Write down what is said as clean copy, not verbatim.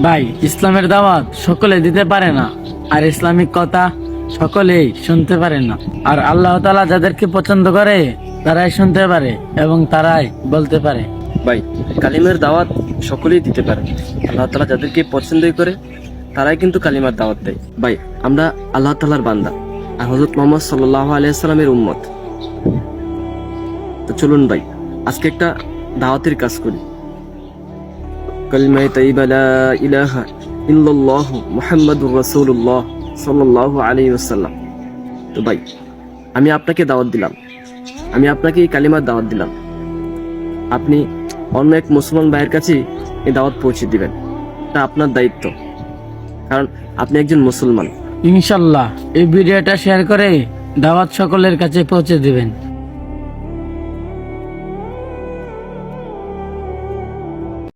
ভাই, ইসলামের দাওয়াত সকলে দিতে পারে না, আর ইসলামিক কথা সকলেই শুনতে পারে না। আর আল্লাহ তাআলা যাদেরকে পছন্দ করে তারাই শুনতে পারে এবং তারাই বলতে পারে। ভাই, কালিমার দাওয়াত সকলেই দিতে পারে। আল্লাহ তাআলা যাদেরকে পছন্দই করে তারাই কিন্তু কালিমার দাওয়াত দেয়। ভাই, আমরা আল্লাহ তাআলার বান্দা আর হযরত মুহাম্মদ সাল্লাল্লাহু আলাইহি সাল্লামের উম্মত। তো চলুন ভাই, আজকে একটা দাওয়াতের কাজ করি। কালিমা তাইয়্যিবা লা ইলাহা ইল্লাল্লাহু মুহাম্মাদুর রাসূলুল্লাহ সাল্লাল্লাহু আলাইহি ওয়াসাল্লাম। তো ভাই, আমি আপনাকে দাওয়াত দিলাম, আমি আপনাকে এই কালিমার দাওয়াত দিলাম। আপনি অন্য এক মুসলমান ভাইয়ের কাছে এই দাওয়াত পৌঁছে দিবেন। এটা আপনার দায়িত্ব, কারণ আপনি একজন মুসলমান। ইনশাল্লাহ এই ভিডিওটা শেয়ার করে দাওয়াত সকলের কাছে পৌঁছে দিবেন।